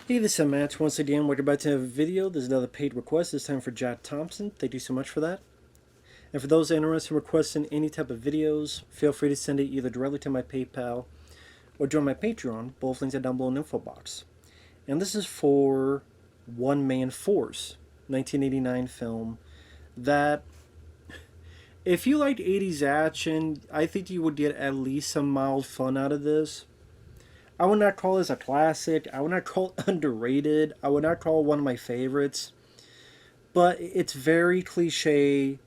Hey, this is Matt. Once again, we're about to have a video. There's another paid request, this time for Thompson. Thank you so much for that. And for those interested in requesting any type of videos, feel free to send it either directly to my PayPal or join my Patreon. Both links are down below in the info box. And this is for One Man Force, 1989 film that, if you liked 80s action, I think you would get at least some mild fun out of this. I would not call this a classic. I would not call it underrated. I would not call it one of my favorites. But it's very cliche.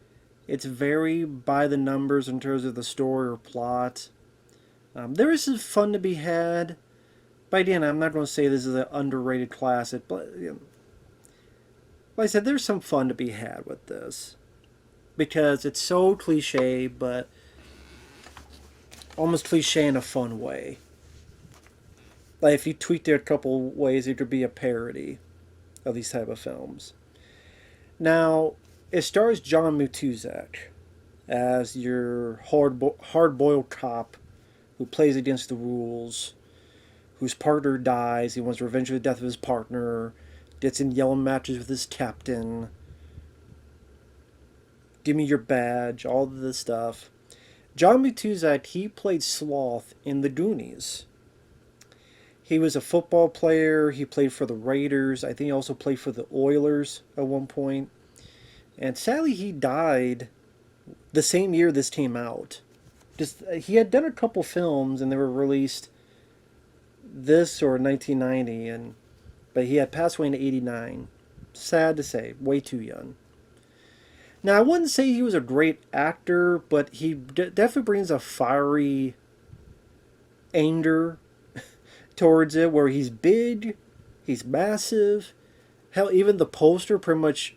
It's very by the numbers in terms of the story or plot. There is some fun to be had. But again, I'm not going to say this is an underrated classic. But like I said, there's some fun to be had with this. Because it's so cliche, but almost cliche in a fun way. Like if you tweaked it a couple ways, it could be a parody of these type of films. Now, it stars John Mutuzak as your hard-boiled cop who plays against the rules, whose partner dies. He wants revenge for the death of his partner, gets in yellow matches with his captain. Give me your badge, all of this stuff. John Mutuzak, he played Sloth in The Goonies. He was a football player. He played for the Raiders. I think he also played for the Oilers at one point. And sadly, he died the same year this came out. Just he had done a couple films, and they were released this or 1990, but he had passed away in '89. Sad to say, way too young. Now, I wouldn't say he was a great actor, but he definitely brings a fiery anger towards it, where he's big, he's massive. Hell, even the poster pretty much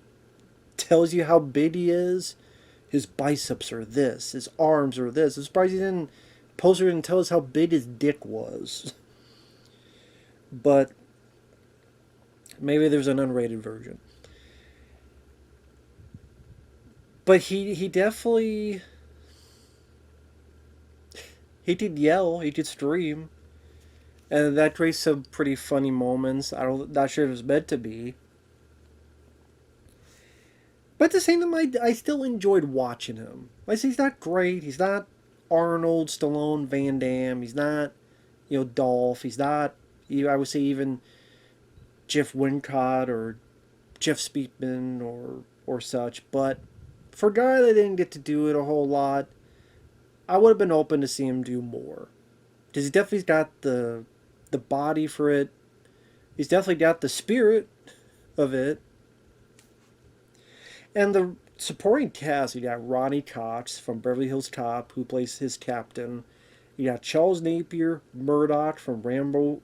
tells you how big he is. His biceps are this, his arms are this. I'm surprised poster didn't tell us how big his dick was. But maybe there's an unrated version. But he definitely, he could yell, he could scream. And that creates some pretty funny moments. Not sure if it was meant to be. But at the same time, I still enjoyed watching him. Like, he's not great. He's not Arnold, Stallone, Van Damme. He's not, Dolph. He's not, I would say, even Jeff Wincott or Jeff Speakman or such. But for a guy that didn't get to do it a whole lot, I would have been open to see him do more. Because he definitely got the body for it. He's definitely got the spirit of it. And the supporting cast, you got Ronnie Cox from Beverly Hills Cop, who plays his captain. You got Charles Napier, Murdoch from Rambo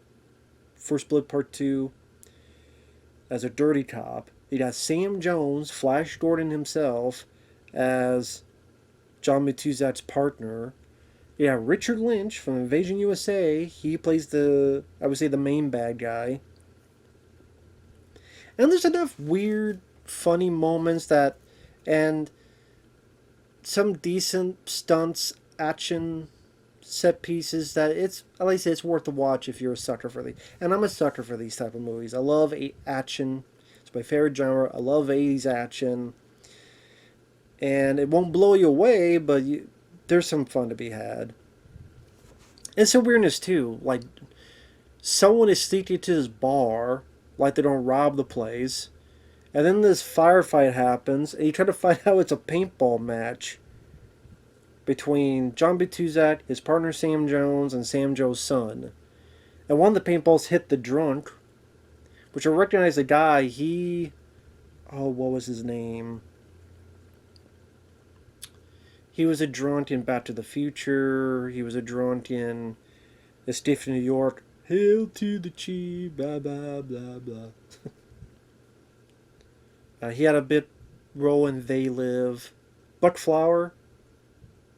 First Blood Part 2 as a dirty cop. You got Sam Jones, Flash Gordon himself, as John Matuzak's partner. Yeah, Richard Lynch from Invasion USA. He plays the main bad guy. And there's enough weird, funny moments and some decent stunts, action, set pieces that like I say, it's worth the watch if you're a sucker for these. And I'm a sucker for these type of movies. I love action. It's my favorite genre. I love 80s action. And it won't blow you away, but there's some fun to be had. And some weirdness too. Like, someone is sneaking to this bar, like they don't rob the place, and then this firefight happens, and you try to find out it's a paintball match between John Batuzak, his partner Sam Jones, and Sam Joe's son. And one of the paintballs hit the drunk, which I recognize the guy. What was his name? He was a drunk in Back to the Future. He was a drunk in Escape from New York. Hail to the chief, blah, blah, blah, blah. He had a bit role in They Live. Buck Flower?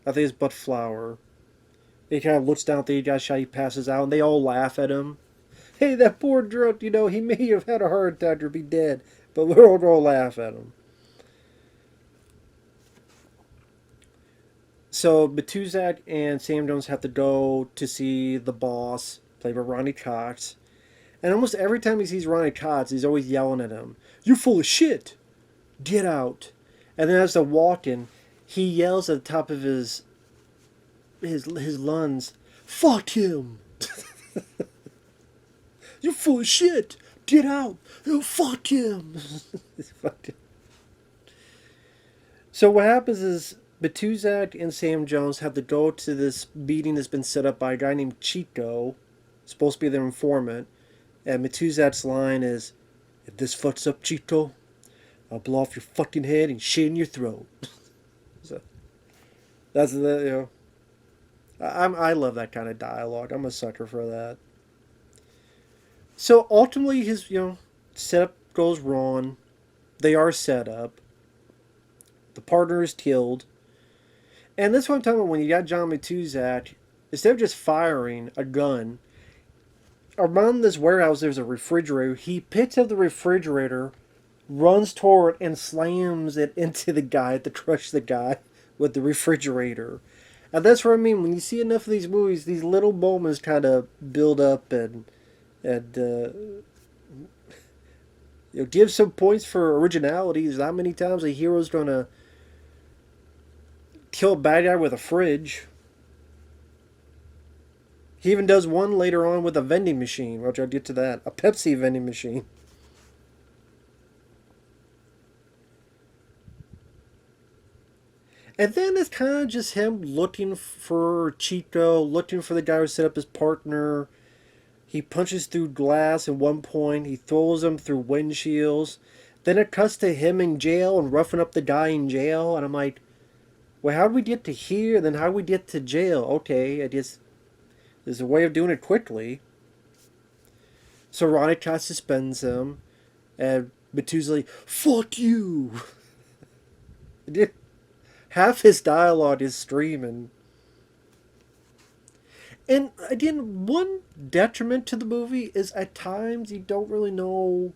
I think it's Buck Flower. He kind of looks down at the guy's shot, he passes out, and they all laugh at him. Hey, that poor drunk, he may have had a heart attack or be dead, but we're all going to laugh at him. So Batuzak and Sam Jones have to go to see the boss, played by Ronnie Cox. And almost every time he sees Ronnie Cox, he's always yelling at him, "You're full of shit! Get out!" And then as they're walking, he yells at the top of his lungs, "Fuck him! You're full of shit! Get out! Oh, fuck him!" Fuck him. So what happens is Batuzak and Sam Jones have to go to this meeting that's been set up by a guy named Chico, supposed to be their informant. And Batuzak's line is, "If this fucks up, Chico, I'll blow off your fucking head and shit in your throat." So that's the I love that kind of dialogue. I'm a sucker for that. So ultimately, his setup goes wrong. They are set up. The partner is killed. And that's what I'm talking about when you got John Matuzak, instead of just firing a gun, around this warehouse there's a refrigerator. He picks up the refrigerator, runs toward it, and slams it into the guy to crush the guy with the refrigerator. And that's what I mean. When you see enough of these movies, these little moments kind of build up and give some points for originality. There's not many times a hero's gonna kill a bad guy with a fridge. He even does one later on with a vending machine, which I'll get to that. A Pepsi vending machine. And then it's kind of just him looking for Chico, looking for the guy who set up his partner. He punches through glass at one point. He throws him through windshields. Then it cuts to him in jail and roughing up the guy in jail. And I'm like, well, how did we get to here? Then how did we get to jail? Okay, I guess there's a way of doing it quickly. So Ronica suspends him. And Batu's like, "Fuck you!" Half his dialogue is streaming. And again, one detriment to the movie is at times you don't really know.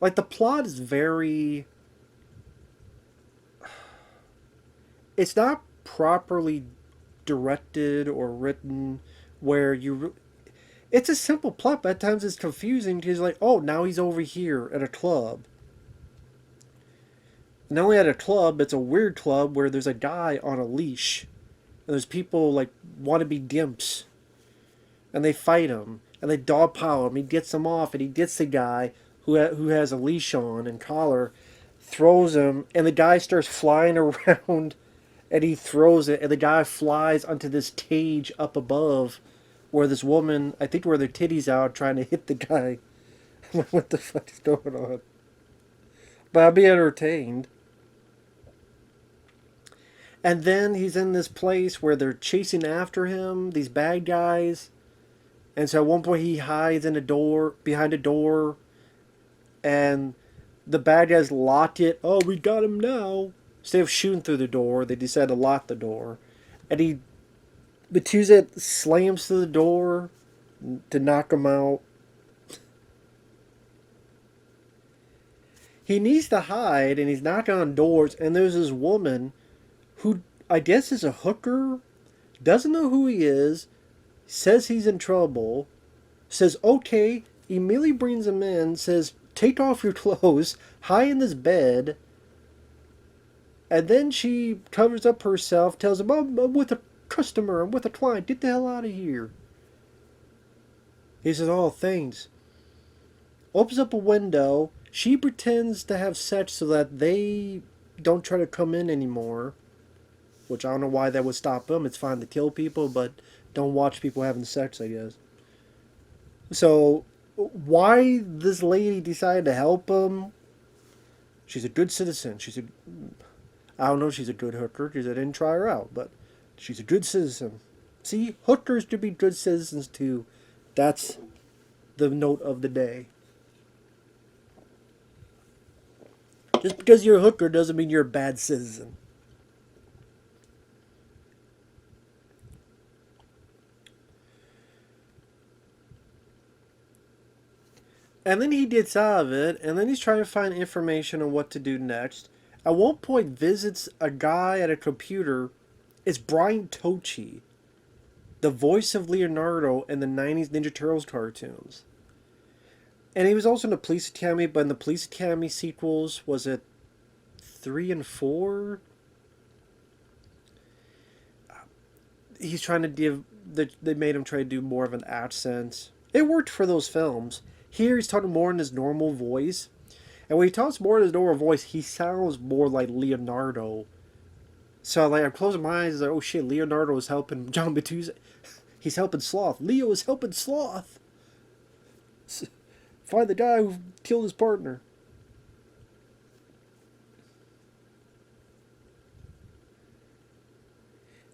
Like, the plot is very. It's not properly directed or written where you. It's a simple plot, but at times it's confusing because, like, oh, now he's over here at a club. Not only at a club, it's a weird club where there's a guy on a leash. And there's people, like, want to be dimps. And they fight him. And they dogpile him. He gets them off. And he gets the guy who has a leash on and collar. Throws him. And the guy starts flying around. And he throws it. And the guy flies onto this cage up above. Where this woman, I think where their titties out, trying to hit the guy. What the fuck is going on? But I'll be entertained. And then he's in this place where they're chasing after him, these bad guys. And so at one point he hides in a door, behind a door. And the bad guys lock it. "Oh, we got him now." Instead of shooting through the door, they decide to lock the door. And Batuzet slams through the door to knock him out. He needs to hide, and he's knocking on doors. And there's this woman who I guess is a hooker, doesn't know who he is, says he's in trouble, says okay, immediately brings him in, says take off your clothes, hide in this bed, and then she covers up herself, tells him, I'm with a customer, I'm with a client, get the hell out of here. He says, oh, thanks. Opens up a window, she pretends to have sex so that they don't try to come in anymore. Which I don't know why that would stop them. It's fine to kill people, but don't watch people having sex, I guess. So, why this lady decided to help him? She's a good citizen. I don't know if she's a good hooker, because I didn't try her out, but she's a good citizen. See, hookers could be good citizens too. That's the note of the day. Just because you're a hooker doesn't mean you're a bad citizen. And then he gets out of it, and then he's trying to find information on what to do next. At one point, visits a guy at a computer. It's Brian Tochi, the voice of Leonardo in the 90s Ninja Turtles cartoons. And he was also in the Police Academy, but in the Police Academy sequels, was it 3 and 4? He's trying to give. They made him try to do more of an accent. It worked for those films. Here he's talking more in his normal voice. And when he talks more in his normal voice, he sounds more like Leonardo. So like I'm closing my eyes, like, oh shit, Leonardo is helping John Batiste. He's helping Sloth. Leo is helping Sloth. Find the guy who killed his partner.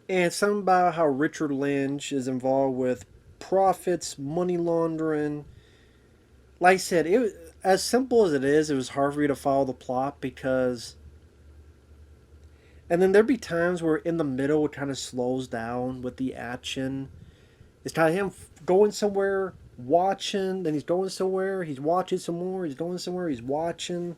And something about how Richard Lynch is involved with profits, money laundering. Like I said, it was, as simple as it is, it was hard for me to follow the plot because. And then there'd be times where in the middle it kind of slows down with the action. It's kind of him going somewhere, watching, then he's going somewhere, he's watching some more, he's going somewhere, he's watching.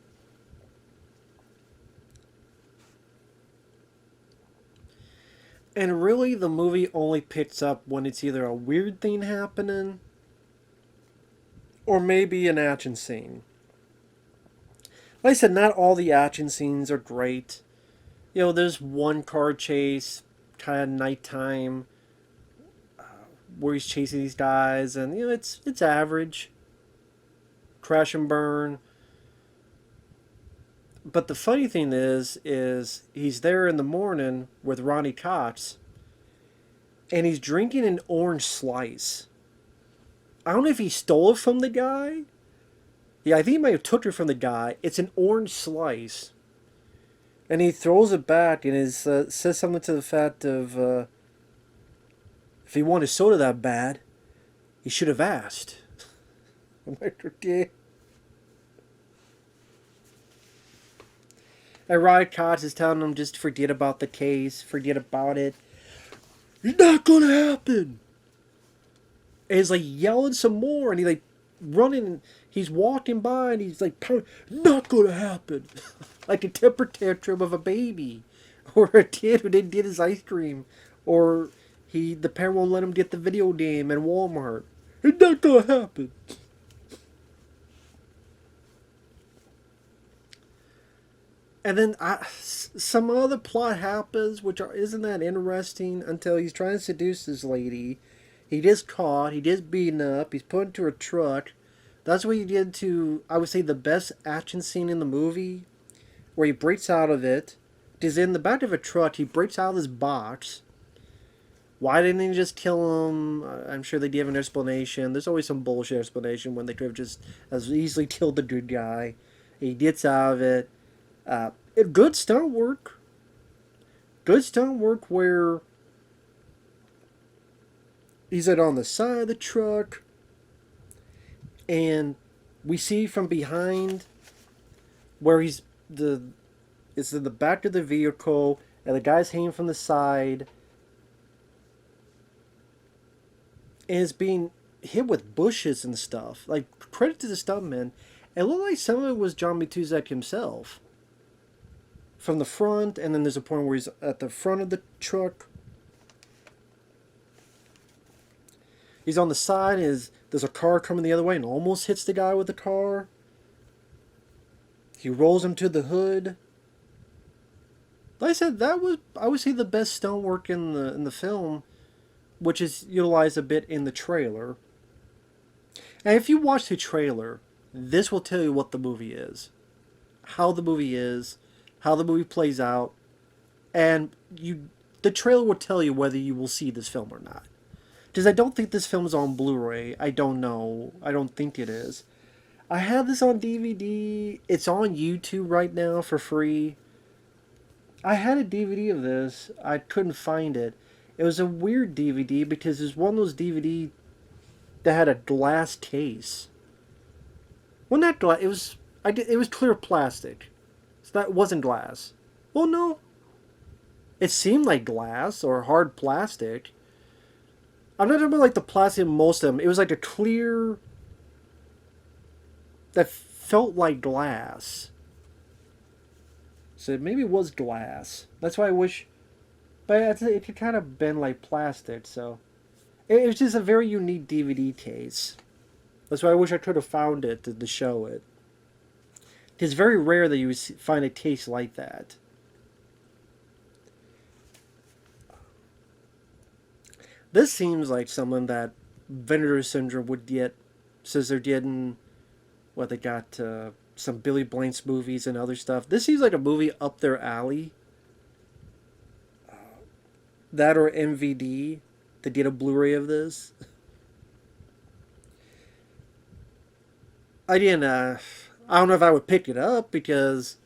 And really, the movie only picks up when it's either a weird thing happening or maybe an action scene. Like I said, not all the action scenes are great. You know, there's one car chase, kind of nighttime, where he's chasing these guys, and you know, it's average. Crash and burn. But the funny thing is he's there in the morning with Ronnie Cox, and he's drinking an orange slice. I don't know if he stole it from the guy. Yeah, I think he might have took it from the guy. It's an orange slice. And he throws it back and says something to the fact of, if he wanted soda that bad, he should have asked. I'm like, okay. And Ryan Cox is telling him just forget about the case, forget about it. It's not gonna happen. And he's like yelling some more, and he's like running. He's walking by, and he's like, "Not gonna happen," like a temper tantrum of a baby, or a kid who didn't get his ice cream, or the parent won't let him get the video game at Walmart. It's not gonna happen. And then some other plot happens, which isn't that interesting until he's trying to seduce this lady. He gets caught. He gets beaten up. He's put into a truck. That's what he did to, I would say, the best action scene in the movie, where he breaks out of it. He's in the back of a truck. He breaks out of this box. Why didn't he just kill him? I'm sure they give an explanation. There's always some bullshit explanation when they could have just as easily killed the good guy. He gets out of it. Good stunt work. Good stunt work where he's on the side of the truck, and we see from behind where it's in the back of the vehicle, and the guy's hanging from the side, and it's being hit with bushes and stuff. Like, credit to the stuntman. It looked like some of it was John Matuzak himself. From the front, and then there's a point where he's at the front of the truck. He's on the side, there's a car coming the other way and almost hits the guy with the car. He rolls him to the hood. Like I said, that was, I would say, the best stunt work in the film, which is utilized a bit in the trailer. And if you watch the trailer, this will tell you what the movie is. How the movie is. How the movie plays out, and the trailer will tell you whether you will see this film or not. Because I don't think this film is on Blu-ray. I don't know. I don't think it is. I have this on DVD. It's on YouTube right now for free. I had a DVD of this. I couldn't find it. It was a weird DVD because it's one of those DVD that had a glass case. Well, not glass. It was clear plastic. So that wasn't glass. Well, no. It seemed like glass or hard plastic. I'm not talking about like the plastic in most of them. It was like a clear that felt like glass. So maybe it was glass. That's why I wish. But it could kind of bend like plastic. So it was just a very unique DVD case. That's why I wish I could have found it to show it. It's very rare that you find a taste like that. This seems like someone that Vinegar Syndrome would get, since they're getting, what, they got some Billy Blanks movies and other stuff. This seems like a movie up their alley. That or MVD to get a Blu-ray of this. I didn't. I don't know if I would pick it up because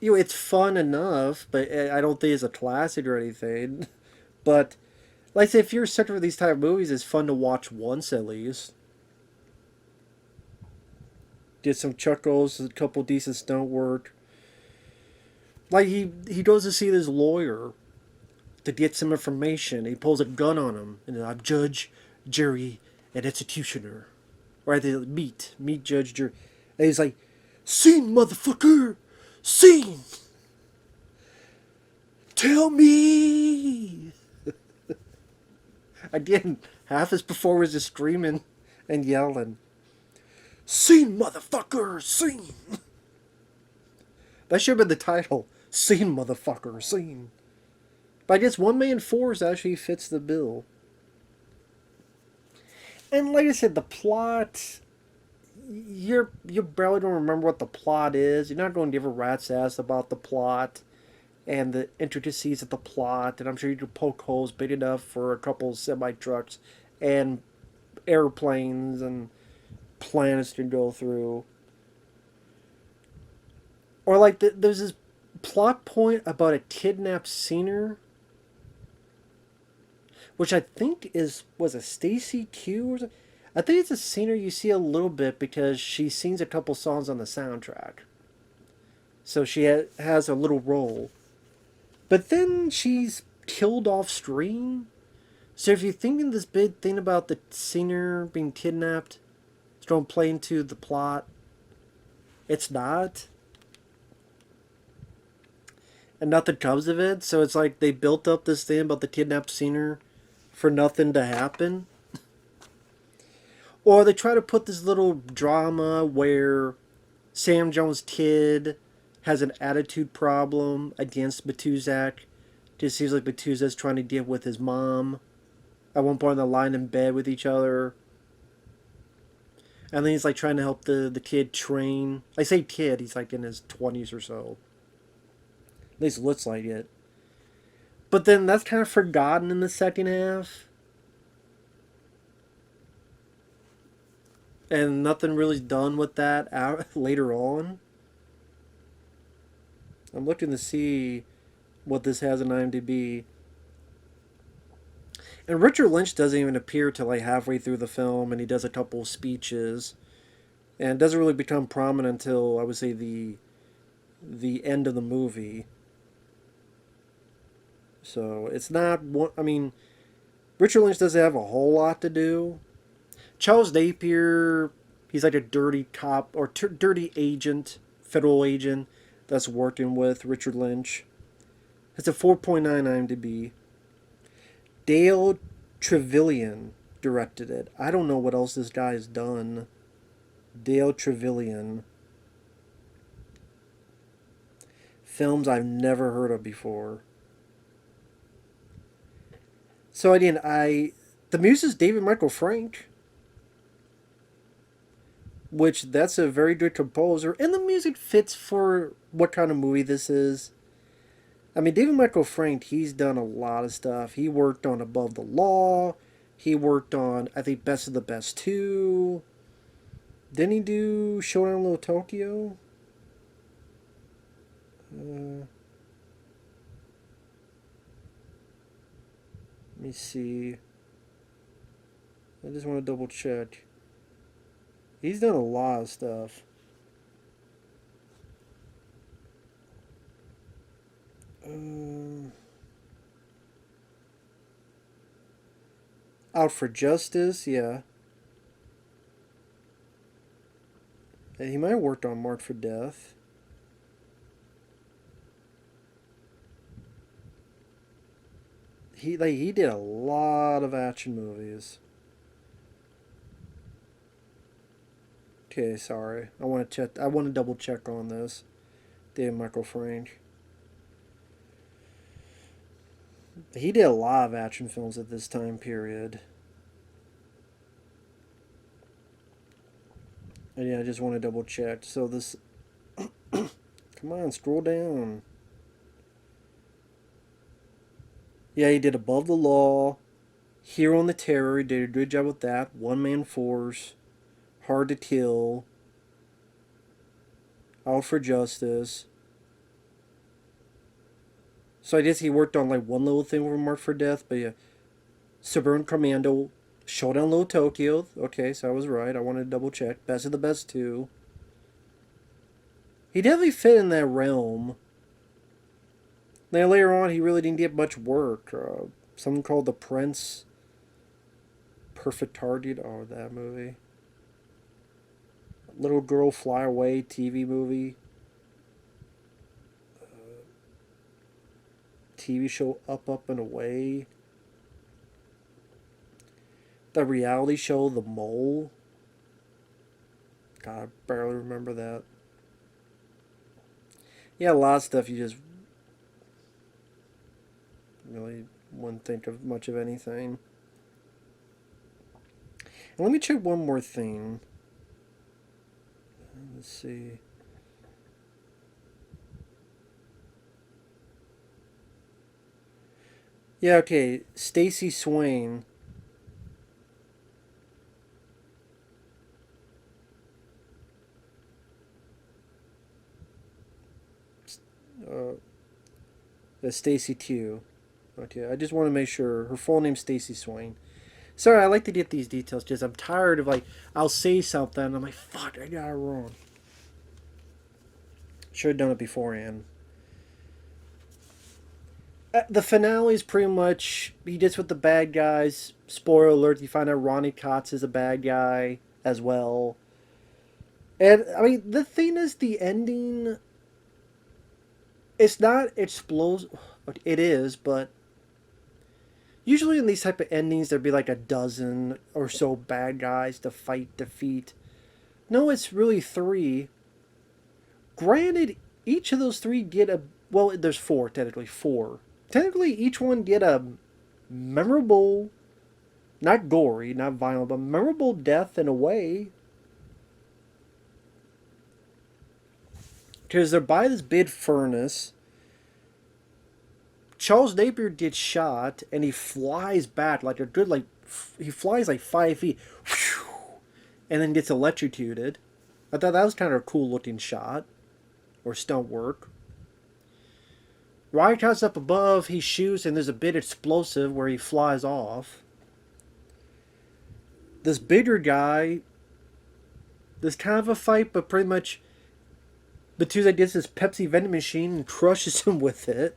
it's fun enough, but I don't think it's a classic or anything. But like I say, if you're a sucker for these type of movies, it's fun to watch once at least. Did some chuckles, a couple decent stunt work. Like he goes to see this lawyer to get some information. He pulls a gun on him, and I'm judge, jury, and executioner. Right? They meet judge, jury, and he's like, "Scene, motherfucker, scene. Tell me." Again, half his performance is screaming and yelling. "Scene, motherfucker, scene." That should have been the title. Scene, motherfucker, scene. But I guess 1,000,004 actually fits the bill. And like I said, the plot, you barely don't remember what the plot is. You're not going to give a rat's ass about the plot and the intricacies of the plot. And I'm sure you can poke holes big enough for a couple semi-trucks and airplanes and planets to go through. Or like there's this plot point about a kidnapped singer, which I think was a Stacy Q or something. I think it's a singer you see a little bit because she sings a couple songs on the soundtrack. So she has a little role. But then she's killed off screen. So if you're thinking this big thing about the singer being kidnapped, it's going to play into the plot. It's not. And nothing comes of it. So it's like they built up this thing about the kidnapped singer for nothing to happen. Or they try to put this little drama where Sam Jones' kid has an attitude problem against Matuzak. Just seems like Matuzak's trying to deal with his mom. At one point, they're lying in bed with each other. And then he's like trying to help the kid train. I say kid, he's like in his 20s or so. At least it looks like it. But then that's kind of forgotten in the second half. And nothing really's done with that out later on. I'm looking to see what this has in IMDb. And Richard Lynch doesn't even appear till like halfway through the film, and he does a couple of speeches. And it doesn't really become prominent until, I would say, the end of the movie. So it's not one. I mean, Richard Lynch doesn't have a whole lot to do. Charles Napier, he's like a dirty cop or dirty agent, federal agent that's working with Richard Lynch. It's a 4.9 IMDb. Dale Trevelyan directed it. I don't know what else this guy has done. Dale Trevelyan. Films I've never heard of before. So again, the muse is David Michael Frank, which that's a very good composer, and the music fits for what kind of movie this is. I mean, David Michael Frank, he's done a lot of stuff. He worked on Above the Law. He worked on, I think, Best of the Best 2. Didn't he do Showdown in Little Tokyo? Let me see. I just want to double check. He's done a lot of stuff. Out for Justice, yeah. And he might have worked on Marked for Death. He did a lot of action movies. Okay, sorry. I want to check. I want to double check on this. David Michael Frank. He did a lot of action films at this time period. And yeah, I just want to double check. So this. Come on, scroll down. Yeah, he did Above the Law, Hero on the Terror. He did a good job with that. One Man Force, Hard to Kill, Out for Justice. So I guess he worked on like one little thing with Marked for Death, but yeah. Suburban Commando, Showdown Little Tokyo. Okay, so I was right. I wanted to double check. Best of the Best 2. He definitely fit in that realm. Now later on, he really didn't get much work. Something called The Prince. Perfect Target. Oh, that movie. Little Girl Fly Away TV movie. TV show Up, Up, and Away. The reality show The Mole. God, I barely remember that. Yeah, a lot of stuff you just really wouldn't think of much of anything. And let me check one more thing. Let's see. Yeah, okay. Stacey Swain. Stacey Q. Okay, I just want to make sure. Her full name's Stacey Swain. Sorry, I like to get these details because I'm tired of like, I'll say something and I'm like, fuck, I got it wrong. Should have done it beforehand. The finale is pretty much, he gets with the bad guys. Spoiler alert, you find out Ronnie Cox is a bad guy as well. And, I mean, the thing is, the ending, it's not explosive. It is, but usually in these type of endings, there'd be like a dozen or so bad guys to defeat. No, it's really 3. Granted, each of those 3 get a... Well, there's 4, technically. 4. Technically, each one get a memorable... Not gory, not violent, but memorable death in a way. Because they're by this big furnace. Charles Napier gets shot, and he flies back like a good, like... He flies like 5 feet. And then gets electrocuted. I thought that was kind of a cool looking shot. Or stunt work. Ryan comes up above, he shoots, and there's a bit explosive where he flies off. This bigger guy, there's kind of a fight, but pretty much the two that gets this Pepsi vending machine and crushes him with it.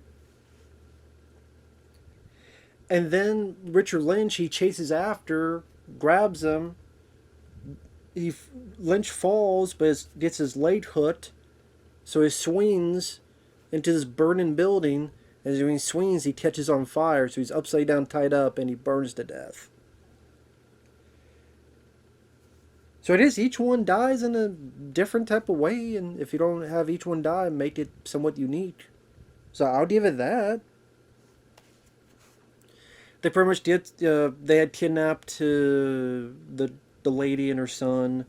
And then Richard Lynch, he chases after, grabs him. Lynch falls, but gets his leg hooked. So he swings into this burning building. As when he swings, he catches on fire. So he's upside down, tied up, and he burns to death. So it is, each one dies in a different type of way. And if you don't have each one die, make it somewhat unique. So I'll give it that. They pretty much did, they had kidnapped the lady and her son.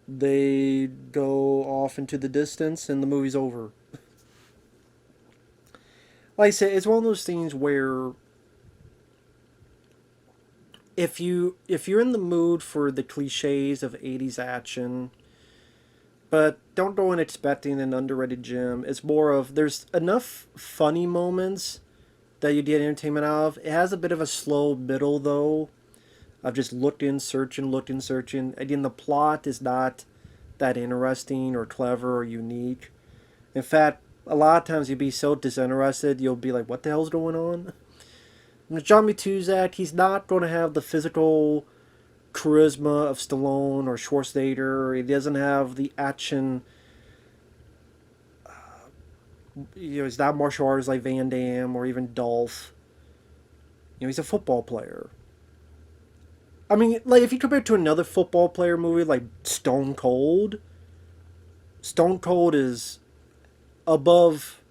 They go off into the distance and the movie's over. Like I said, it's one of those things where if you're in the mood for the cliches of 80s action, but don't go in expecting an underrated gem. It's more of, there's enough funny moments that you get entertainment out of. It has a bit of a slow middle though. I've just looking, searching. Again, the plot is not that interesting or clever or unique. In fact, a lot of times you'll be so disinterested, you'll be like, what the hell's going on? And John Matuzak, he's not going to have the physical charisma of Stallone or Schwarzenegger. He doesn't have the action. He's not martial artists like Van Damme or even Dolph. He's a football player. I mean, like, if you compare it to another football player movie like Stone Cold, Stone Cold is above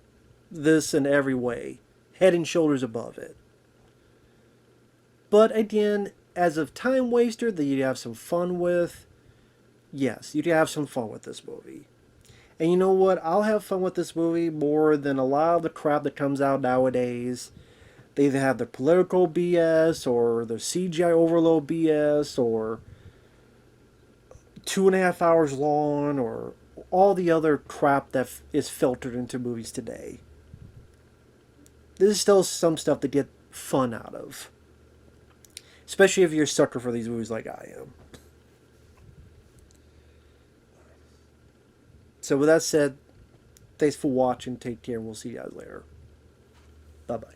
this in every way, head and shoulders above it. But again, as a time waster that you'd have some fun with, yes, you'd have some fun with this movie. And you know what? I'll have fun with this movie more than a lot of the crap that comes out nowadays. They either have the political BS or the CGI overload BS or 2.5 hours long or all the other crap that is filtered into movies today. There's still some stuff to get fun out of. Especially if you're a sucker for these movies like I am. So with that said, thanks for watching. Take care, and we'll see you guys later. Bye-bye.